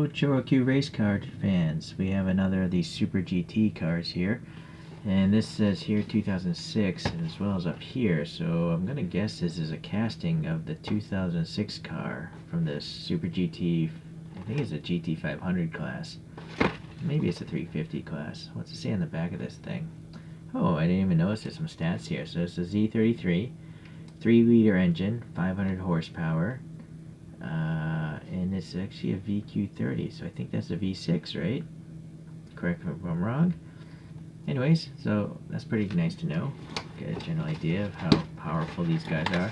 Hello ChoroQ race car fans. We have another of these SuperGT cars here. And this says here 2006 as well as up here. So I'm going to guess this is a casting of the 2006 car from this SuperGT. I think it's a GT500 class. Maybe it's a 350 class. What's it say on the back of this thing? Oh, I didn't even notice there's some stats here. So it's a Z33, 3-liter engine, 500 horsepower. And it's actually a VQ30, so I think that's a V6, right? Correct me if I'm wrong. Anyways, so that's pretty nice to know. Get a general idea of how powerful these guys are.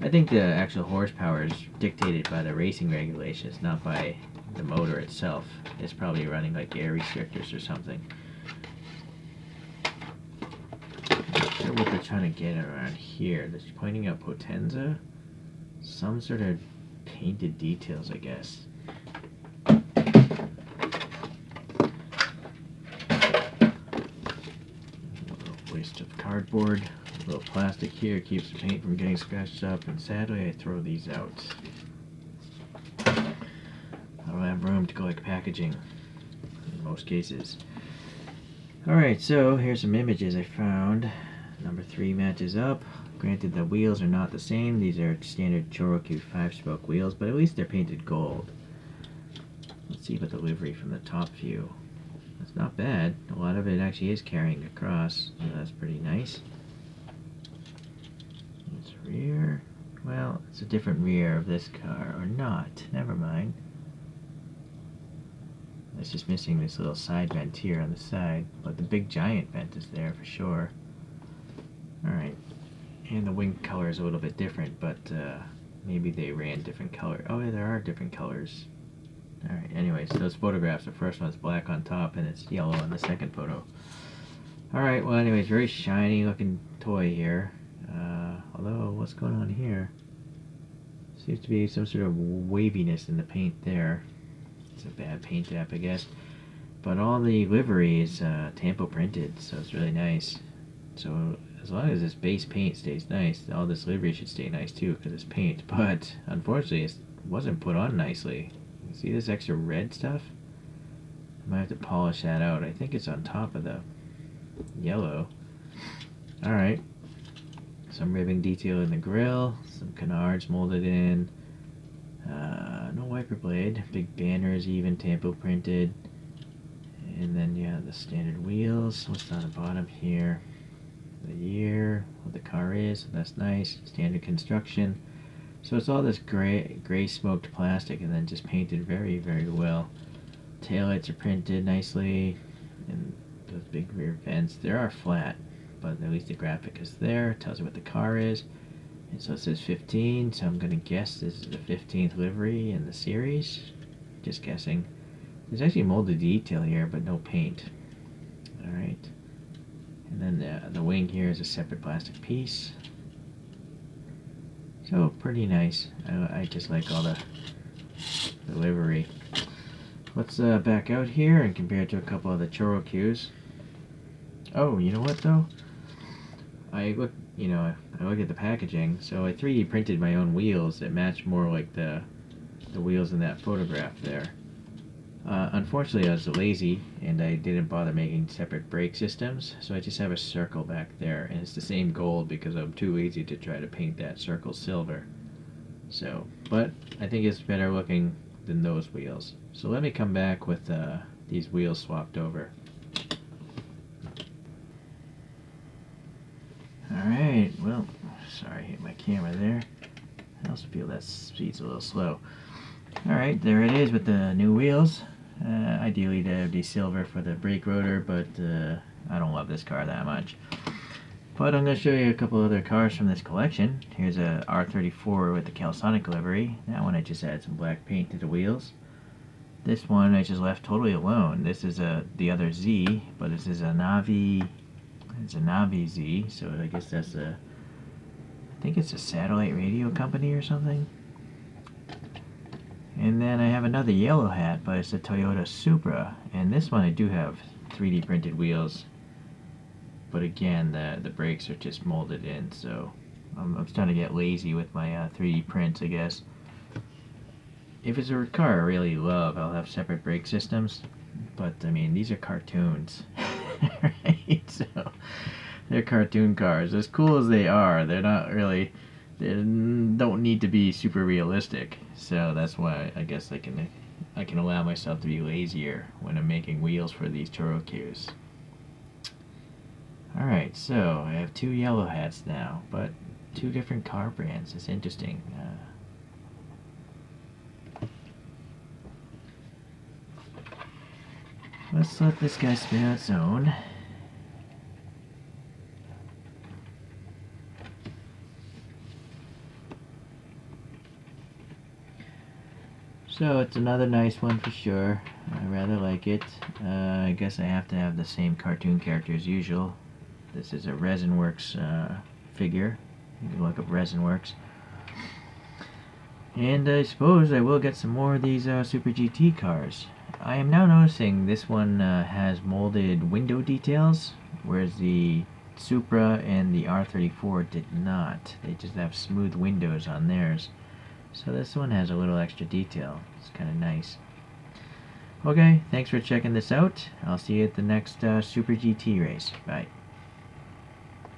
I think the actual horsepower is dictated by the racing regulations, not by the motor itself. It's probably running like air restrictors or something. Not sure what they're trying to get around here. They're pointing out Potenza. Some sort of painted details, I guess. Waste of cardboard. A little plastic here keeps the paint from getting scratched up, and sadly I throw these out. I don't have room to collect packaging in most cases. Alright, so here's some images I found. Number 3 matches up. Granted, the wheels are not the same. These are standard Choro-Q 5-spoke wheels, but at least they're painted gold. Let's see about the livery from the top view. That's not bad. A lot of it actually is carrying across, so that's pretty nice. It's rear. Well, it's a different rear of this car, or not. Never mind. It's just missing this little side vent here on the side, but the big giant vent is there for sure. Alright. And the wing color is a little bit different, but maybe they ran different color. Oh, yeah, there are different colors. Alright, anyways, those photographs, the first one's black on top and it's yellow on the second photo. Alright, well anyways, very shiny looking toy here. Although, what's going on here? Seems to be some sort of waviness in the paint there. It's a bad paint app, I guess. But all the livery is tampo printed, so it's really nice. So as long as this base paint stays nice, all this livery should stay nice too because it's paint. But unfortunately, it wasn't put on nicely. You see this extra red stuff? I might have to polish that out. I think it's on top of the yellow. Alright. Some ribbing detail in the grill. Some canards molded in. No wiper blade. Big banners even tampo printed. And then, yeah, the standard wheels. What's on the bottom here? The year, what the car is, that's nice. Standard construction. So it's all this gray smoked plastic and then just painted very, very well. Taillights are printed nicely, and those big rear vents, they are flat, but at least the graphic is there. It tells you what the car is. And so it says 15, so I'm gonna guess this is the 15th livery in the series. Just guessing. There's actually molded detail here, but no paint. Alright. And then the wing here is a separate plastic piece. So pretty nice. I just like all the livery. Let's back out here and compare it to a couple of the Choro-Qs. Oh, you know what though? I looked at the packaging. So I 3D printed my own wheels that match more like the wheels in that photograph there. Unfortunately, I was lazy and I didn't bother making separate brake systems, so I just have a circle back there, and it's the same gold because I'm too lazy to try to paint that circle silver. So, but I think it's better looking than those wheels. So let me come back with these wheels swapped over. Alright, well, sorry I hit my camera there. I also feel that speed's a little slow. Alright, there it is with the new wheels. Ideally they would be silver for the brake rotor, but I don't love this car that much. But I'm going to show you a couple other cars from this collection. Here's a R34 with the Calisonic livery. That one I just added some black paint to the wheels. This one I just left totally alone. This is the other Z, but this is a Navi. It's a Navi Z, so I guess that's I think it's a satellite radio company or something. And then I have another yellow hat, but it's a Toyota Supra. And this one I do have 3D printed wheels. But again, the brakes are just molded in, so I'm starting to get lazy with my 3D prints, I guess. if it's a car I really love, I'll have separate brake systems. But I mean, these are cartoons, right? So they're cartoon cars. As cool as they are, they're not really. They don't need to be super realistic. So that's why I guess I can allow myself to be lazier when I'm making wheels for these Choro-Qs. Alright, so I have 2 yellow hats now, but 2 different car brands. It's interesting. Let's let this guy spin on its own. So it's another nice one for sure. I rather like it. I guess I have to have the same cartoon character as usual. This is a ResinWorks figure. You can look up ResinWorks. And I suppose I will get some more of these SuperGT cars. I am now noticing this one has molded window details, whereas the Supra and the R34 did not. They just have smooth windows on theirs. So this one has a little extra detail. It's kind of nice. Okay, thanks for checking this out. I'll see you at the next SuperGT race. Bye.